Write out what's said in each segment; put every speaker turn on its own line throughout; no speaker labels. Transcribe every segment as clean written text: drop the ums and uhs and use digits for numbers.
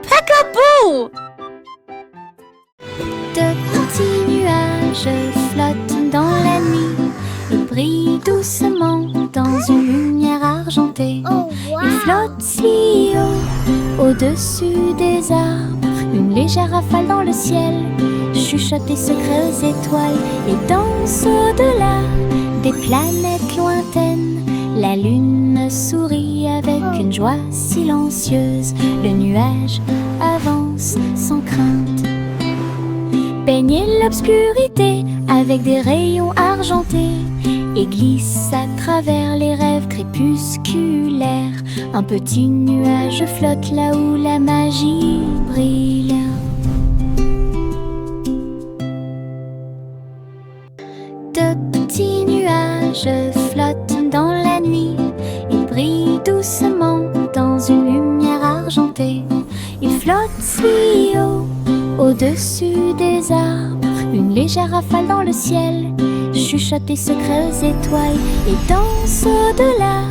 Peekaboo!
De petits nuages flottent dans la nuit et brillent doucement dans une lumière argentée. Ils flottent si haut, au-dessus des arbres, une légère rafale dans le ciel chuchote des secrets aux étoiles et danse au-delà des planètes lointaines. La lune sourit avec une joie silencieuse. Le nuage avance sans crainte. Baigne l'obscurité avec des rayons argentés et glisse à travers les rêves crépusculaires. Un petit nuage flotte là où la magie brille. De petits nuages flottent dans la nuit. Ils brillent doucement dans une lumière argentée. Ils flottent si haut, au-dessus des arbres, une légère rafale dans le ciel chuchote des secrets aux étoiles et danse au-delà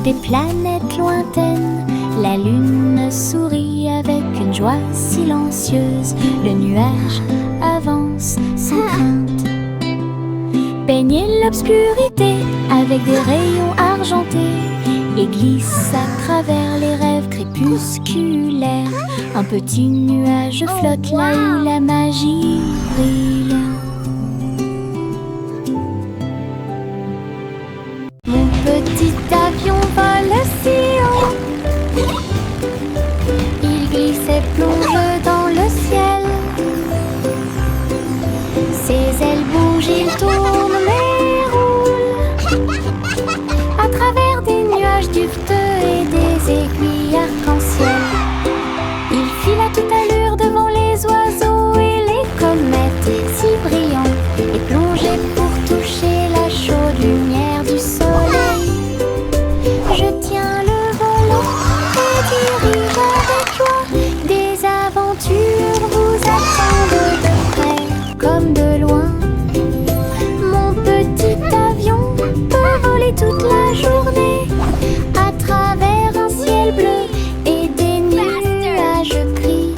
des planètes lointaines. La lune sourit avec une joie silencieuse. Le nuage avance sans crainte. Baigne l'obscurité avec des rayons argentés et glisse à travers les rêves crépusculaires. Un petit nuage flotte là où la magie brille. Mon petit avion vole si haut. Il glisse et plonge dans le ciel. Ses ailes bougent, il tourne mais roule à travers des nuages duveteux et des aiguilles arc-en-ciel. Il file à toute allure devant les oiseaux et les comètes si brillants et plongé pour toucher la chaude lumière du soleil. Je tiens le volant et dirige avec joie. Des aventures vous attendent de près comme de loin. Mon petit avion peut voler toute la journée à travers un ciel bleu et des nuages gris.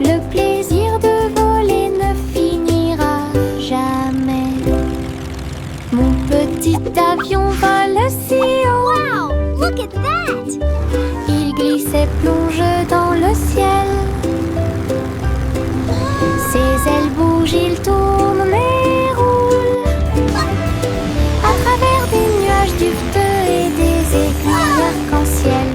Le plaisir de voler ne finira jamais. Mon petit avion vole si haut.
Wow! Look at that!
Il glisse et plonge dans le ciel. Ses ailes bougent, il tourne mais roule à travers des nuages duveteux et des aiguilles arc-en-ciel.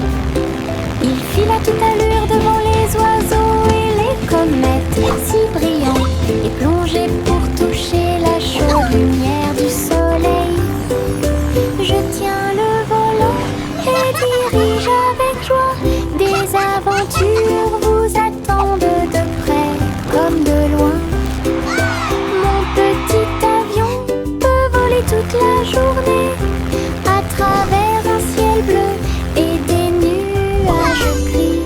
Il file à toute allure devant les oiseaux et les comètes si brillants et plongé pour toucher la chaude lumière du soleil. Je tiens le volant et dirige avec joie. Des aventures vous attendent de près comme de loin. Mon petit avion peut voler toute la journée à travers un ciel bleu et des nuages gris.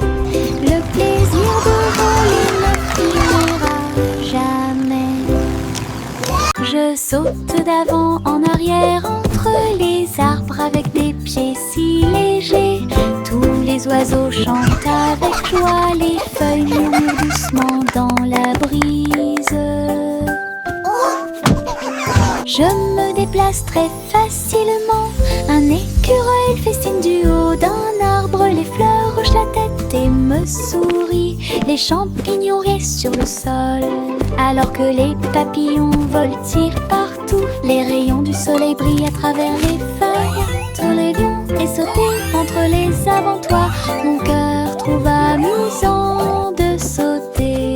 Le plaisir de voler ne finira jamais. Je saute d'avant en arrière entre les arbres avec des pieds si légers. Tous les oiseaux chantent avec joie, les feuilles murmurent doucement dans la brise. Je me déplace très facilement. Un écureuil festine du haut d'un arbre. Les fleurs hochent la tête et me sourient. Les champignons restent sur le sol alors que les papillons voltigent partout. Les rayons du soleil brillent à travers les feuilles. Tous les lions et sauter entre les avant-toits. Mon cœur trouve amusant de sauter.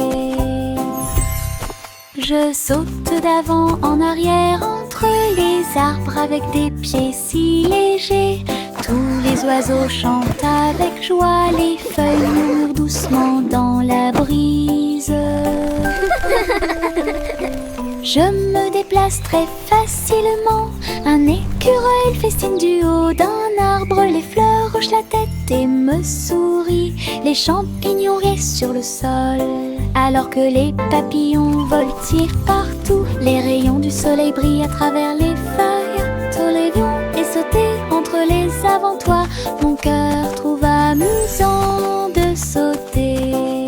Je saute d'avant en arrière entre les arbres avec des pieds si légers. Tous les oiseaux chantent avec joie, les feuilles murmurent doucement dans la brise. Je me déplace très facilement. Un écureuil festine du haut d'un arbre. Les fleurs hochent la tête et me sourient. Les champignons restent sur le sol alors que les papillons voltigent partout. Les rayons du soleil brillent à travers les feuilles. Tous les lions et sauter entre les avant-toits. Mon cœur trouve amusant de sauter.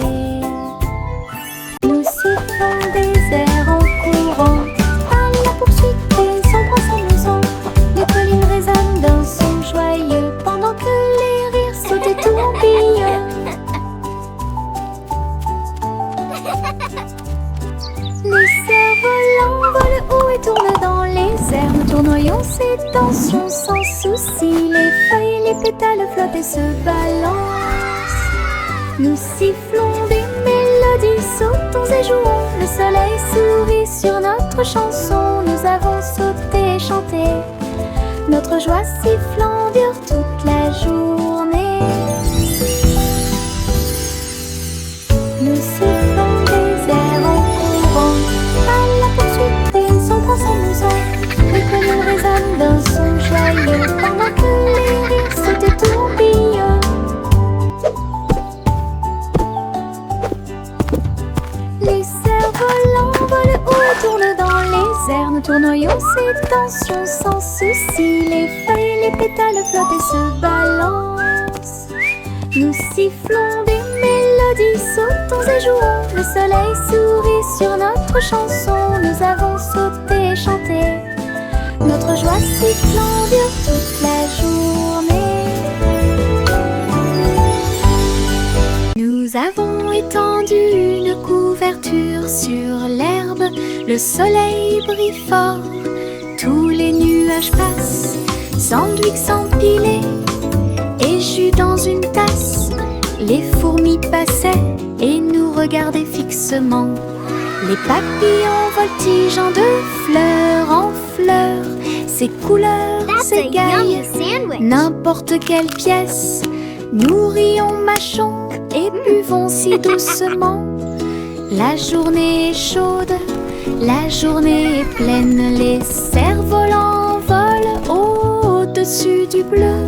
tension sans souci. Les feuilles, les pétales flottent et se balancent. Nous sifflons des mélodies, sautons et jouons. Le soleil sourit sur notre chanson. Nous avons sauté et chanté. Notre joie sifflant dure toute la journée. Nous sifflons des airs en courant à la poursuite des ombres en s'amusant. Les colliers résonnent d'un son joyeux pendant que les rires sautent et tourbillonnent. Les cerfs-volants volent haut et tournent dans les airs. Nous tournoyons ces tensions sans souci. Les feuilles, les pétales flottent et se balancent. Nous sifflons des mélodies, sautons et jouons. Le soleil sourit sur notre chanson. Nous avons sauté et chanté. Notre joie sifflant dure toute la journée. Nous avons étendu une couverture sur l'herbe. Le soleil brille fort. Tous les nuages passent. Sandwich empilés et jus dans une tasse. Les fourmis passaient et nous regardaient fixement. Les papillons voltigeant de fleur en fleur. Ces couleurs s'égaillent, n'importe quelle pièce. Nous rions, mâchons et buvons si doucement. La journée est chaude, la journée est pleine. Les cerfs-volants volent au-dessus du bleu.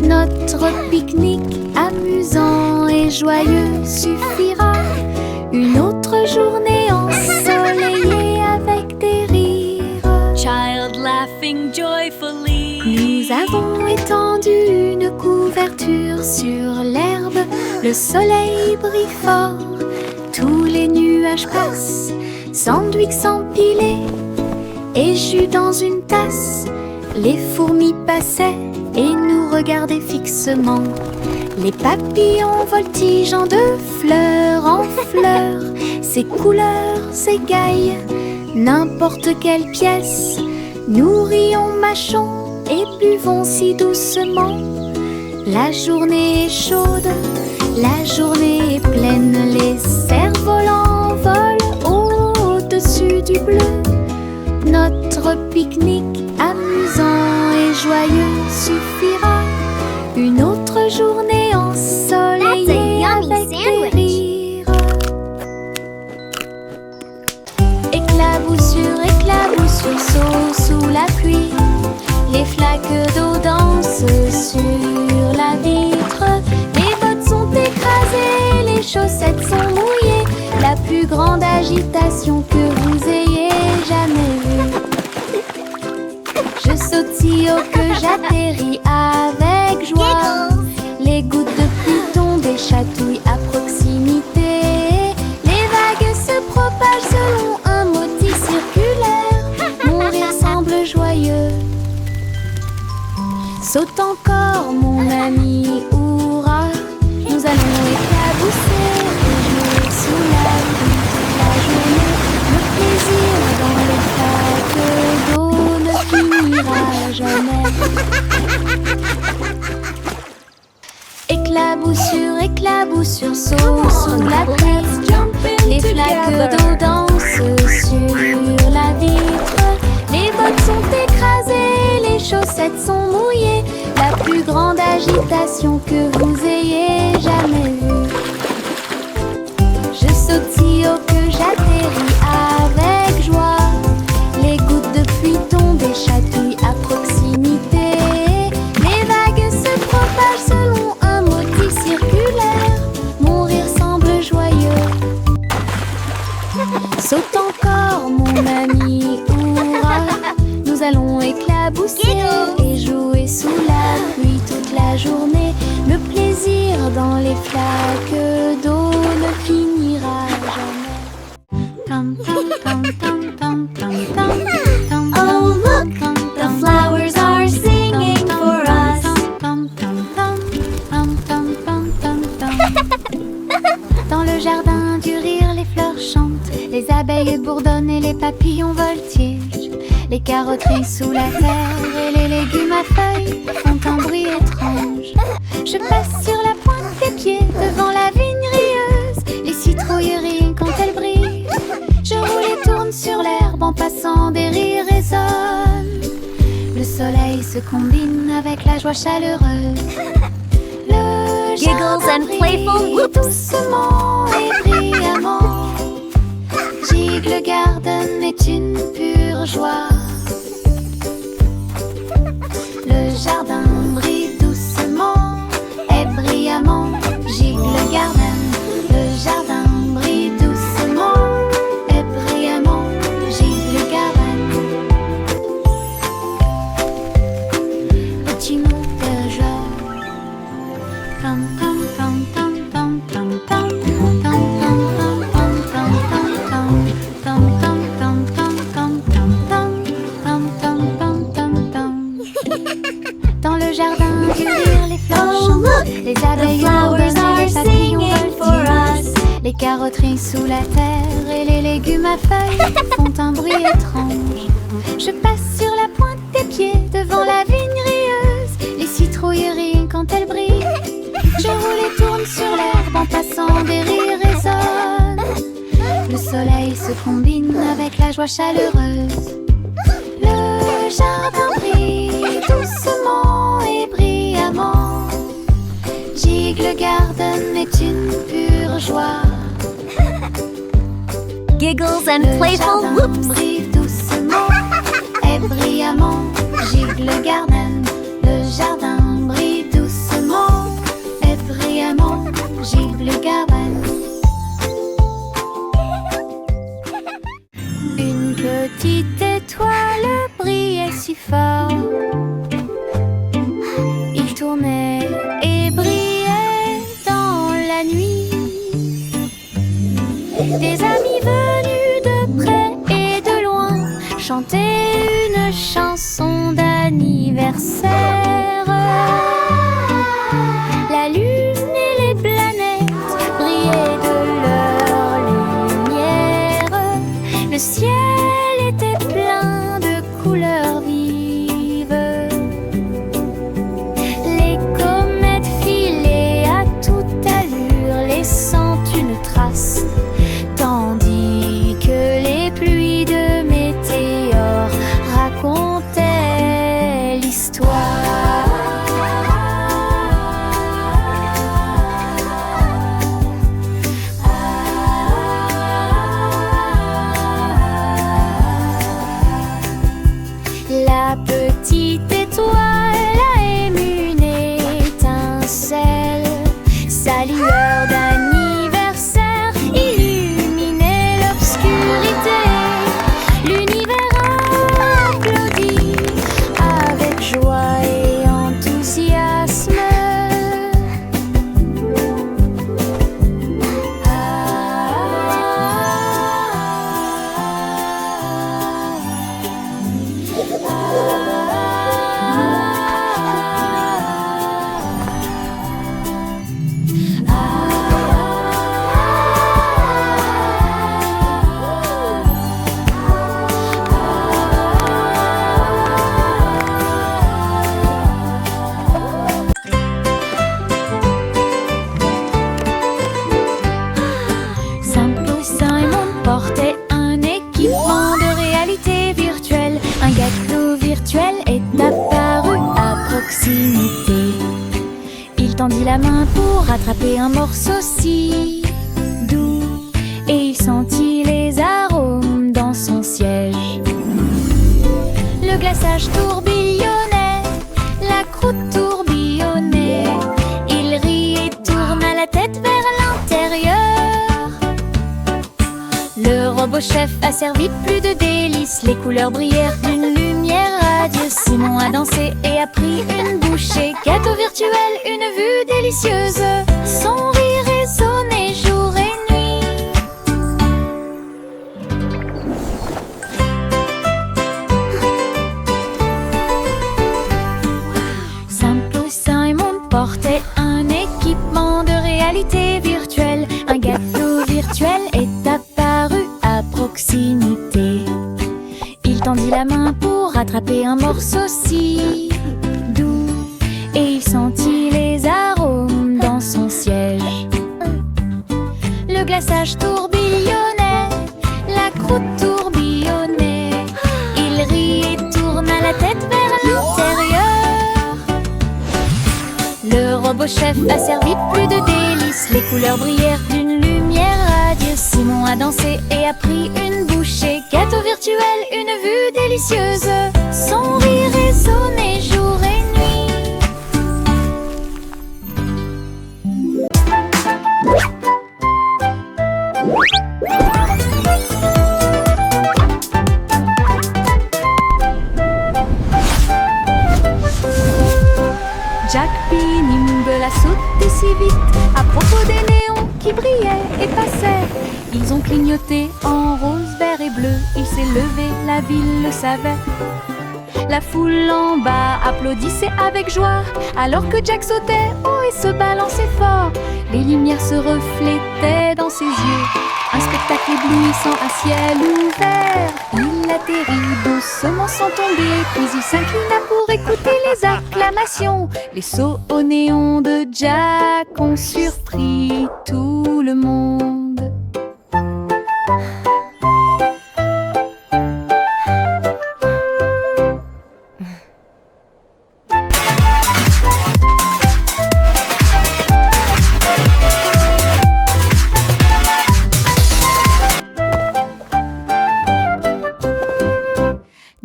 Notre pique-nique amusant et joyeux suffira. Une autre journée ensoleillée avec des rires.
Child laughing joyfully.
Nous avons étendu une couverture sur l'herbe. Le soleil brille fort. Tous les nuages passent. Sandwich empilés et jus dans une tasse. Les fourmis passaient et nous regardaient fixement. Les papillons voltigeant de fleur en fleur. Ces couleurs s'égaillent, n'importe quelle pièce. Nous rions, mâchons et buvons si doucement. La journée est chaude, la journée est pleine. Les cerfs-volants volent au-dessus du bleu. Notre pique-nique amusant et joyeux suffira. Une autre journée ensoleillée avec des rires. Éclaboussure, saut sous la pluie. Les flaques d'eau dansent sur la vitre. Les bottes sont écrasées, les chaussettes sont mouillées. La plus grande agitation que vous ayez jamais vue. Je sautille que j'atterris avec joie. Les gouttes de pluie tombent et chatouillent à proximité. Les vagues se propagent selon un motif circulaire. Mon rire semble joyeux. Saute encore mon ami, hurrah. Nous allons éclabousser et jouer sous la pluie toute la journée. Le plaisir dans les flaques d'eau ne finira jamais. Éclaboussure, saut sous la pluie. Les flaques d'eau dansent sur la vitre. Les bottes sont écrasées, les chaussettes sont mouillées. La plus grande agitation que vous ayez jamais vue. Je sautille que j'atterris avec joie. Les gouttes de pluie tombent et chatouillent à proximité. Les vagues se propagent selon un motif circulaire. Mon rire semble joyeux. Saute encore mon ami, hurrah. Nous allons éclabousser et jouer sous la pluie toute la journée. Le plaisir dans les flaques d'eau ne finira jamais.
Oh, look, the flowers are singing for us.
Dans le jardin du rire, les fleurs chantent. Les abeilles bourdonnent et les papillons voltigent. Les carotteries sous la terre et les légumes à feuilles font un bruit étrange. Je passe sur la pointe des pieds devant la vigne rieuse. Les citrouilleries quand elles brillent. Je roule et tourne sur l'herbe en passant, des rires résonnent. Le soleil se combine avec la joie chaleureuse. Le
Giggles and playful whoops.
doucement et brillamment. Giggle Garden est une pure joie. Le jardin brille doucement et brillamment. Giggle Garden. Le jardin brille doucement et brillamment. Giggle Garden. Petit mot de joie. Tam tam tam tam tam tam tam tam tam tam tam tam tam tam tam tam. Dans le jardin du rire, les fleurs
Oh,
chantent.
look,
Les
the
abeilles
flowers
bourdonnent et
are
les papillons
singing for
voltigent.
us.
Les carotteries sous la terre et les légumes à feuilles font un bruit étrange. Je passe sur la pointe des pieds devant la vigne rieuse. Les citrouilleries quand elles brillent. Je roule et tourne sur l'herbe en passant, des rires résonnent. Le soleil se combine avec la joie chaleureuse. Le jardin brille doucement et brillamment. Giggle Garden est une pure joie.
Giggles and
Le
playful
jardin
whoops.
brille doucement et brillamment. Giggle Garden. Le jardin brille doucement et brillamment. Giggle Garden. Une petite étoile brillait si fort. Il tournait et brillait dans la nuit. Des amis venus de près et de loin chantaient une chanson d'anniversaire. La lune et les planètes brillaient de leur lumière. Le ciel était plein de couleurs vives. Les comètes filaient à toute allure, laissant une trace, tandis que les pluies de météores racontaient l'histoire. La petite étoile a ému une étincelle. Sa lueur d'anniversaire illuminait l'obscurité. L'univers applaudit avec joie et enthousiasme. Simple Simon portait un équipement de réalité virtuelle. Un gâteau virtuel est apparu à proximité. Il tendit la main pour attraper un morceau si doux, et il sentit les arômes dans son siège. Le glaçage tourbillonnait, la croûte tourbillonnait. Il rit et tourna la tête vers l'intérieur. Le robot chef a servi plus de délices. Les couleurs brillèrent d'une lumière radieuse. Simon a dansé et a pris une bouchée. Gâteau virtuel, une vue délicieuse. Son rire résonnait jour et nuit. Simple Simon portait un équipement de réalité virtuelle. Un gâteau virtuel est apparu à proximité. Il tendit la main pour attraper un morceau si doux et il sentit les arômes dans son siège. Le glaçage tourbillonnait, la croûte tourbillonnait. Il rit et tourna la tête vers l'intérieur. Le robot chef a servi plus de délices. Les couleurs brillèrent d'une lumière radieuse. Simon a dansé et a pris une bouchée. Gâteau virtuel, une vue délicieuse. Son rire résonnait jour et nuit.
Jack P. Nimble a sauté si vite à propos des néons qui brillaient et passaient. Ils ont clignoté en rose, vert et bleu. Il s'est levé, la ville le savait. La foule en bas applaudissait avec joie alors que Jack sautait haut et se balançait fort. Les lumières se reflétaient dans ses yeux. Un spectacle éblouissant à ciel ouvert. Il atterrit doucement sans tomber, puis il s'inclina pour écouter les acclamations. Les sauts au néon de Jack ont surpris tout le monde.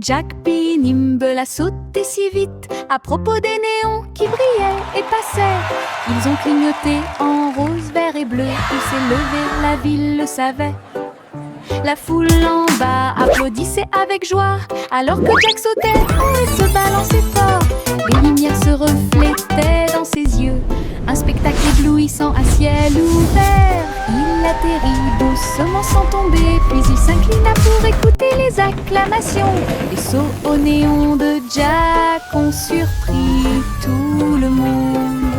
Jack P. Nimble a sauté si vite à propos des néons qui brillaient et passaient. Ils ont clignoté en rose, vert et bleu. Il s'est levé, la ville le savait. La foule en bas applaudissait avec joie alors que Jack sautait haut et se balançait fort. Les lumières se reflétaient dans ses yeux. Un spectacle éblouissant à ciel ouvert. Il atterrit doucement sans tomber, puis il s'inclina pour écouter les acclamations. Les sauts au néon de Jack ont surpris tout le monde.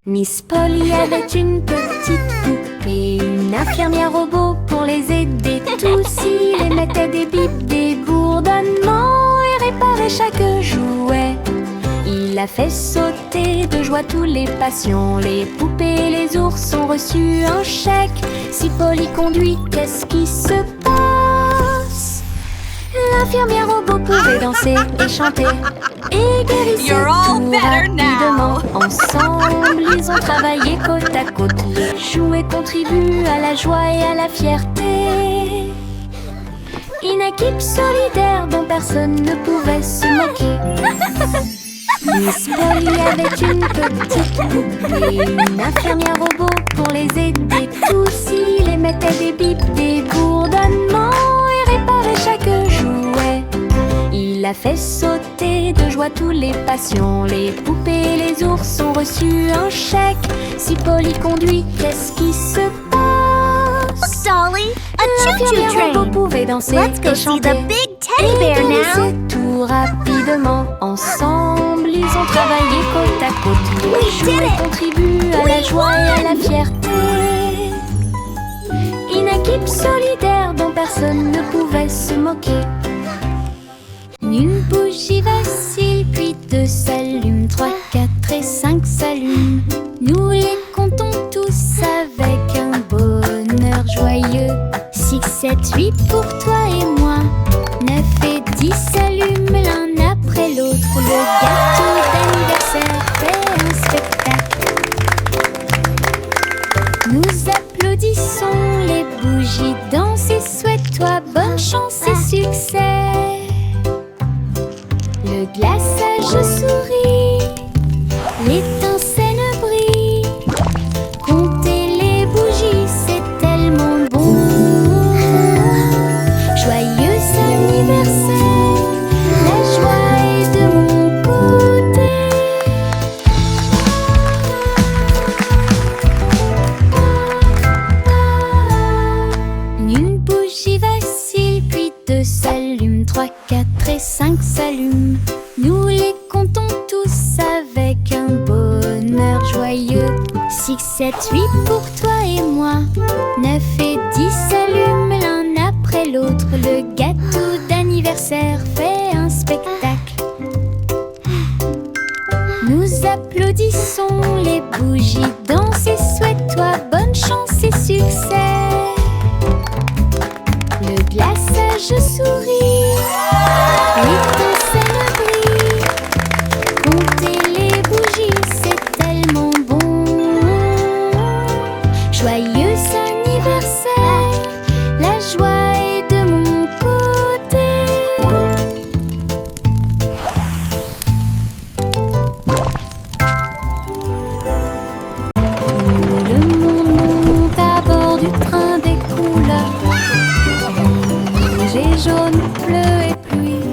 Miss Polly avait une petite poupée, une infirmière robot pour les aider tous. Il émettait des bips, des bourdonnements et réparait chaque jouet. Il a fait sauter de joie tous les patients. Les poupées et les ours ont reçu un chèque. Si Polly conduit, qu'est-ce qui se passe? L'infirmière robot pouvait danser et chanter et guérissait
You're all
tout
better
rapidement.
now.
Ensemble, ils ont travaillé côte à côte. Les jouets contribuent à la joie et à la fierté. Une équipe solidaire dont personne ne pouvait se moquer. Miss Polly avait une petite poupée, une infirmière robot pour les aider tous. Il émettait des bips, des bourdonnements et réparait chaque jouet. Il a fait sauter de joie tous les patients. Les poupées et les ours ont reçu un chèque. Si Polly conduit, qu'est-ce qui se passe?
Dolly, a choo-choo
L'infirmière robot
train.
pouvait danser
Let's go
et
see
chanter
the big teddy bear
et
now.
guérisser tout rapidement. Ensemble, ils ont travaillé côte à côte.
We
Les
did
jouets
it.
contribuent à la joie et à la fierté. Une équipe solidaire dont personne ne pouvait se moquer. Une bougie vacille, puis 2 s'allument, 3, 4 et 5 s'allument. Nous les comptons tous avec un bonheur joyeux. 6, 7, 8 pour toi et moi. 9 et 10 s'allument l'un après l'autre. Le gâteau d'anniversaire fait un spectacle. Nous applaudissons, les bougies dansent et souhaite-toi bonne chance et succès. Le glaçage sourit, l'étincelle brille. Compter les bougies, c'est tellement bon. Joyeux anniversaire, la joie est de mon côté. Une bougie vacille, puis 2 s'allument, 3, 4 et 5 s'allument. Nous les comptons tous avec un bonheur joyeux. 6, 6, 7, 8 pour toi et moi. 9 et 10 s'allument l'un après l'autre. Le gâteau d'anniversaire fait un spectacle. Nous applaudissons, les bougies dansent et souhaite-toi bonne chance et succès. Le glaçage sourit, l'étincelle brille. Compter les bougies, c'est tellement bon. Joyeux anniversaire, la joie est de mon côté. Le monde monte à bord du train des couleurs. Rouge et jaune, bleu et pluie.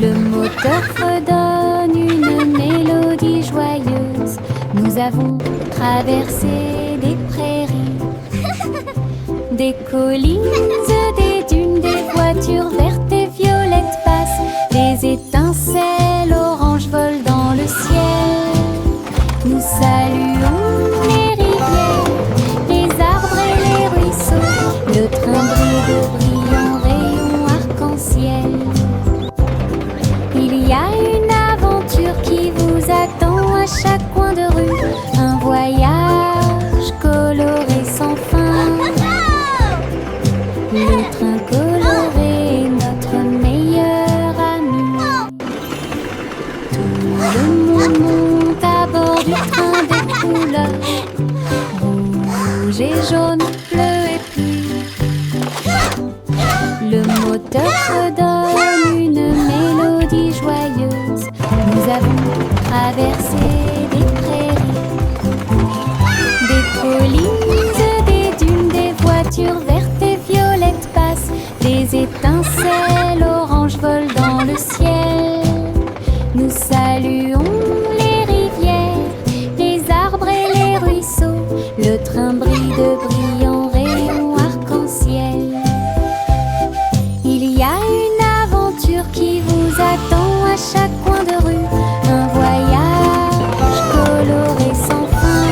Le moteur redonne une mélodie joyeuse. Nous avons traversé des prairies, des collines, des dunes, des voitures vertes et violettes passent. Des étincelles oranges volent dans le ciel. Nous saluons les rivières, les arbres et les ruisseaux. Le train brille de brillants rayons arc-en-ciel. Il y a une aventure qui vous attend à chaque coin de rue. Un voyage coloré sans fin. Le train coloré est notre meilleur ami. Tout le monde monte à bord du train des couleurs. Rouge et jaune, bleu et pluie. Le moteur redonne une mélodie joyeuse. Nous avons traversé des prairies, des collines, des dunes, des voitures vertes et violettes passent. Des étincelles oranges volent dans le ciel. Nous saluons les rivières, les arbres et les ruisseaux. Le train brille de brillants rayons arc-en-ciel. Il y a une aventure qui vous attend à chaque coin de rue. Un voyage coloré sans fin.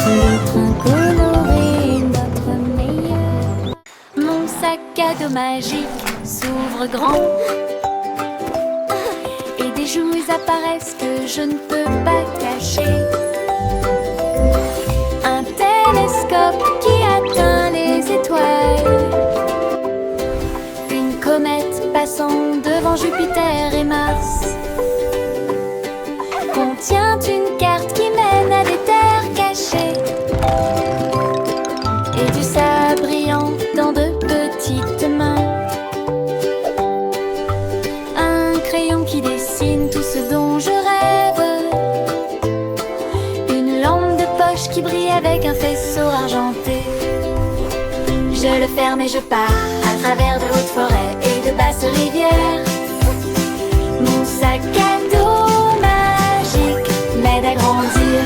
Le train coloré est notre meilleur. Mon sac à dos magique s'ouvre grand. Et des jouets apparaissent que je ne peux pas cacher. Un télescope qui atteint les étoiles. Une comète passant devant Jupiter et Mars. Contient une carte qui mène à des terres cachées. Et du sable brillant dans de petites mains. Un crayon qui dessine tout ce dont je rêve. Une lampe de poche qui brille avec un faisceau argenté. Je le ferme et je pars à travers de hautes forêts et de basses rivières. Mon sac à dos magique m'aide à grandir.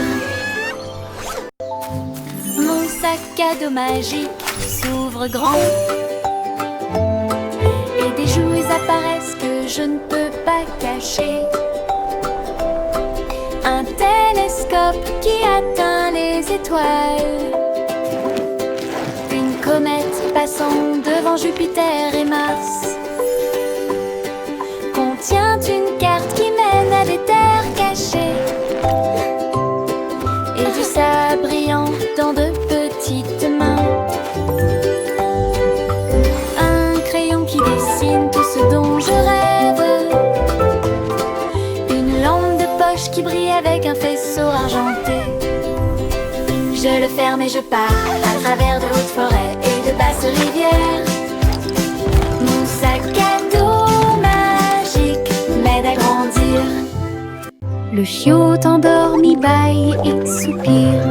Mon sac à dos magique s'ouvre grand. Et des jouets apparaissent que je ne peux pas cacher. Un télescope qui atteint les étoiles. Une comète passant devant Jupiter et Mars. Contient une carte qui mène à des terres cachées. Et du sable brillant dans de petites mains. Un crayon qui dessine tout ce dont je rêve. Une lampe de poche qui brille avec un faisceau argenté. Je le ferme et je pars à travers de hautes forêts et de basses rivières. Mon sac à dos magique m'aide à grandir. Le chiot endormi bâille et soupire.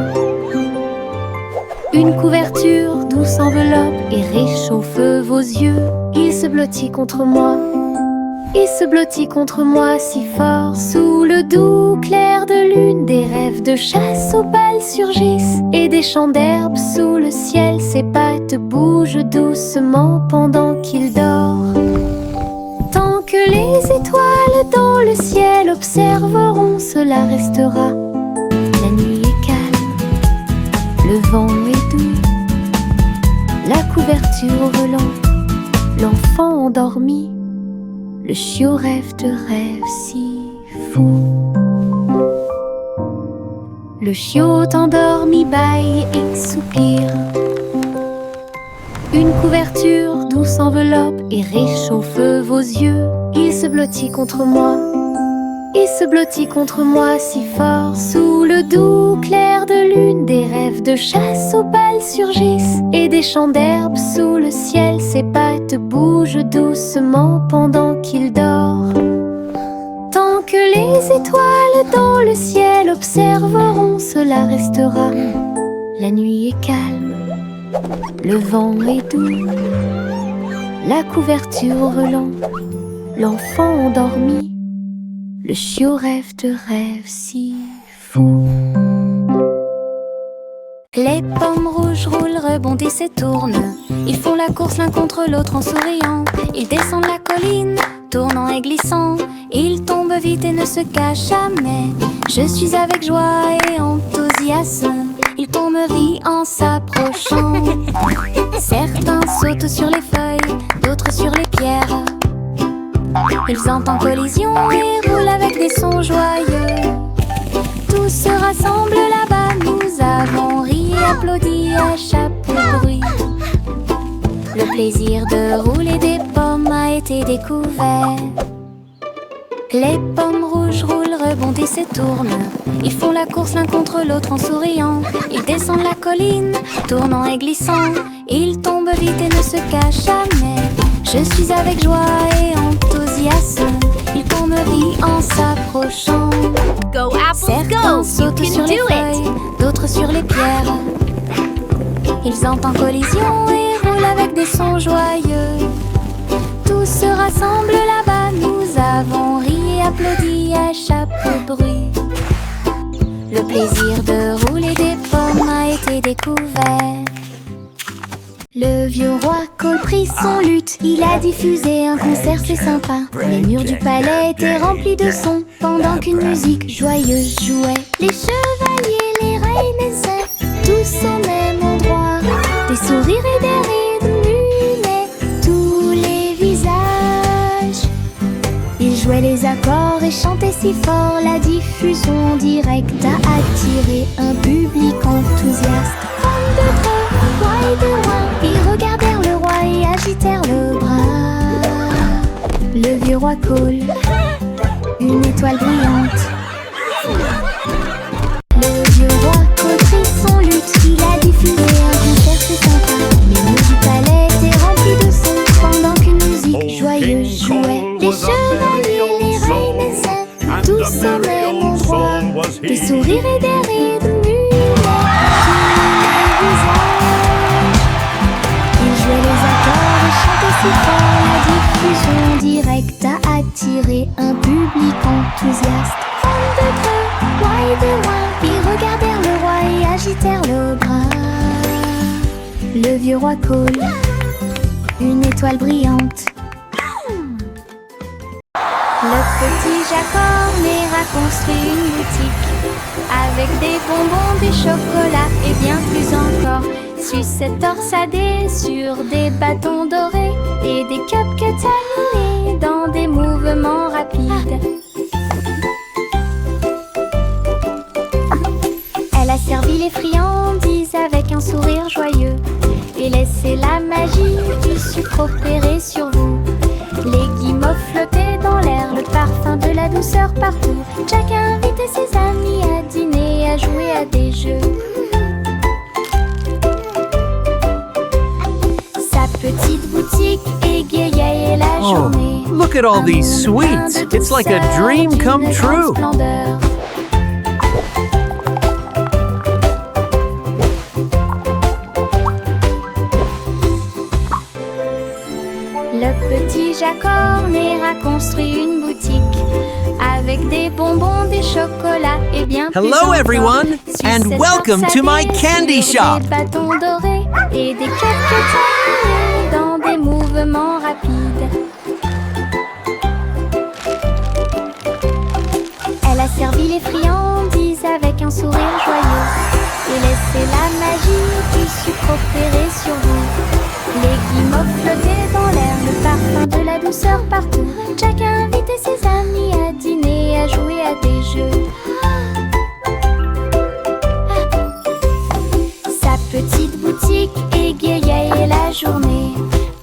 Une couverture douce enveloppe et réchauffe vos yeux. Il se blottit contre moi. Il se blottit contre moi si fort. Sous le doux clair de lune, des rêves de chasse aux balles surgissent. Et des champs d'herbe sous le ciel, ses pattes bougent doucement pendant qu'il dort. Tant que les étoiles dans le ciel observeront, cela restera. La nuit est calme, le vent est doux, la couverture au relent, l'enfant endormi, le chiot rêve de rêves si fous. Le chiot endormi bâille et soupire. Une couverture douce enveloppe et réchauffe vos yeux. Il se blottit contre moi, il se blottit contre moi si fort. Sous le doux clair de lune, des rêves de chasse aux balles surgissent, et des champs d'herbe sous le ciel. Ses pattes bougent doucement pendant qu'il dort. Tant que les étoiles dans le ciel observeront, cela restera. La nuit est calme, le vent est doux, la couverture au relent, l'enfant endormi, le chiot rêve de rêves si fous. Les pommes rouges roulent, rebondissent et tournent. Ils font la course l'un contre l'autre en souriant. Ils descendent la colline, tournant et glissant. Ils tombent vite et ne se cachent jamais. Je suis avec joie et enthousiasme. Ils tomberaient en s'approchant. Certains sautent sur les feuilles, d'autres sur les pierres. Ils entrent en collision et roulent avec des sons joyeux. Tous se rassemblent là-bas, nous avons ri et applaudi à chaque bruit. Le plaisir de rouler des pommes a été découvert. Les pommes rouges roulent, rebondissent et tournent. Ils font la course l'un contre l'autre en souriant. Ils descendent la colline, tournant et glissant. Ils tombent vite et ne se cachent jamais. Je suis avec joie et enthousiasme. Ils tomberaient en s'approchant.
Go apples,
Certains
go! You
sautent
can
sur les
do
feuilles,
it!
d'autres sur les pierres. Ils entrent en collision et roulent avec des sons joyeux. Tous se rassemblent là-bas, nous avons ri et applaudi à chaque bruit. Le plaisir de rouler des pommes a été découvert. Le vieux roi Cole prit son luth, il a diffusé un concert, c'est sympa. Les murs du palais étaient remplis de sons, pendant qu'une musique joyeuse jouait. Les chevaliers, les reines essaient, tous au même endroit. Des sourires et des rires illuminaient tous les visages. Ils jouaient les accords et chantaient si fort, la diffusion directe a attiré un public enthousiaste. Femmes de près, roi et de loin, ils regardèrent le roi et agitèrent le bras. Le vieux roi Cole, une étoile brillante. Le vieux roi Cole prit son luth, il a diffusé un concert, c'est sympa. Les murs du palais étaient remplis de sons, pendant qu'une musique joyeuse jouait. Les chevaliers, les reines essaient, tous au même endroit. Des sourires et des rires illuminaient tous les visages. Ils jouaient les accords et chantaient si fort, la diffusion directe a attiré un public enthousiaste. Femmes de près, roi et de loin, ils regardèrent le roi et agitèrent le bras. Le vieux roi Cole, une étoile brillante. Le petit Jacques Horner a construit une boutique avec des bonbons, des chocolats et bien plus encore. Sucettes torsadées sur des bâtons dorés et des cupcakes animés dans des mouvements rapides. Elle a servi les friandises avec un sourire joyeux et laissé la magie du sucre opérer sur vous. Les guimauves flottaient dans l'air, le parfum de la douceur partout. Jack a invité ses amis à dîner et à jouer à des jeux. Sa petite boutique égayait la journée.
Look at all these sweets. It's like a dream come true.
Le petit Jacques Horner a construit une boutique avec des bonbons, des chocolats et bien plus
Hello
encore.
everyone, and
Sucettes
welcome to my
torsadées
candy
sur
shop.
Des bâtons dorés et des cupcakes animés dans des mouvements rapides. laisser la magie du sucre opérer sur vous. Les guimauves flottaient dans l'air, le parfum de la douceur partout. Jack a invité ses amis à dîner, à jouer à des jeux. Sa petite boutique égayait la journée.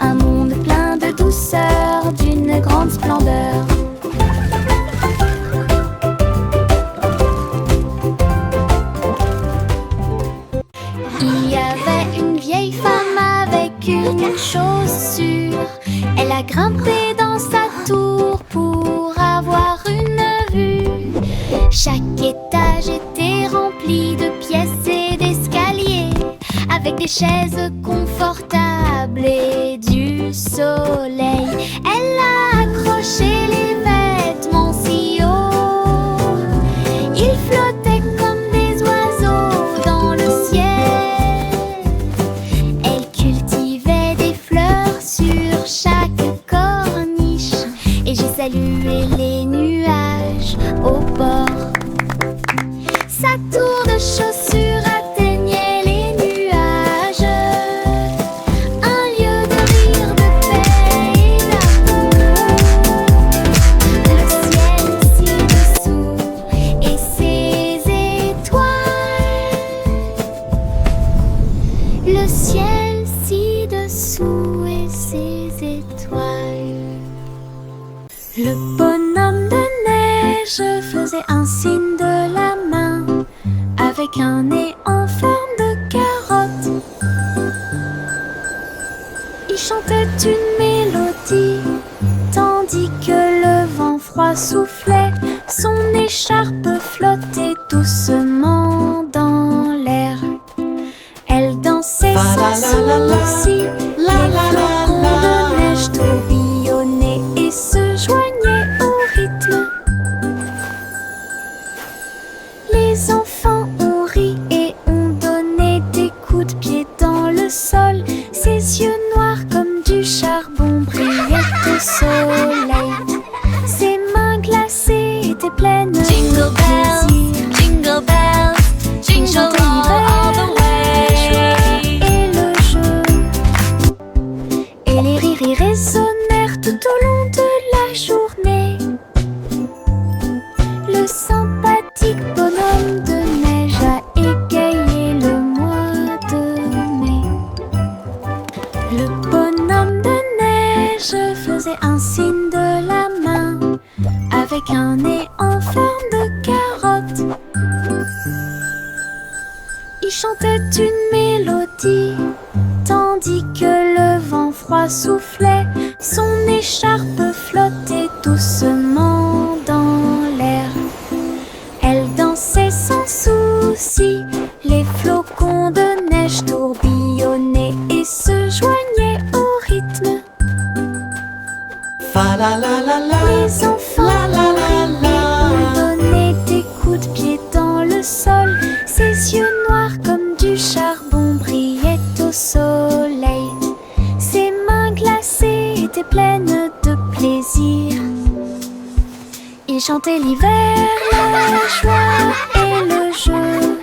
Un monde plein de douceur, d'une grande splendeur. Il y avait une vieille femme avec une chose sûre. Elle a grimpé dans sa tour pour avoir une vue. Chaque étage était rempli de pièces et d'escaliers, avec des chaises confortables et du soleil. Elle a accroché les vêtements si haut, ils flottaient comme des oiseaux dans le ciel. Elle cultivait des fleurs sur chaque corniche, et j'ai salué les nuages au bord. Sa tour de chaussures atteignait les nuages, un lieu de rire, de paix et d'amour. Le ciel ci-dessous et ses étoiles. Le ciel ci-dessous et ses étoiles. Le bonhomme de neige faisait un signe de la main avec un nez en forme de carotte. Il chantait une mélodie tandis que le vent froid soufflait. Son écharpe flottait doucement dans l'air. Elle dansait sans souci. Les flocons de neige tourbillonnaient et se joignaient au rythme. Les enfants ont ri et ont donné des coups de pied dans le sol. Ses yeux noirs comme du charbon brillaient au soleil. Ses mains glacées étaient pleines de
Jingle bells,
plaisir.
jingle bells, jingle all the way.
Et le jeu. Et les rires y résonnèrent tout au long de la journée. Le sympathique bonhomme de neige a égayé le mois de mai. Le bonhomme de neige faisait un signe de la main avec un nez en forme de carotte. Il chantait une mélodie tandis que le vent froid soufflait. Son écharpe flottait doucement dans l'air. Elle dansait sans souci. Les flocons de neige tourbillonnaient et se joignaient au rythme.
Fa la la la la.
Les enfants ont donné des coups de pied dans le sol. Ses yeux noirs comme du charbon brillaient au soleil. Ses mains glacées étaient pleines de plaisir. Il chantait l'hiver, la joie et le jeu.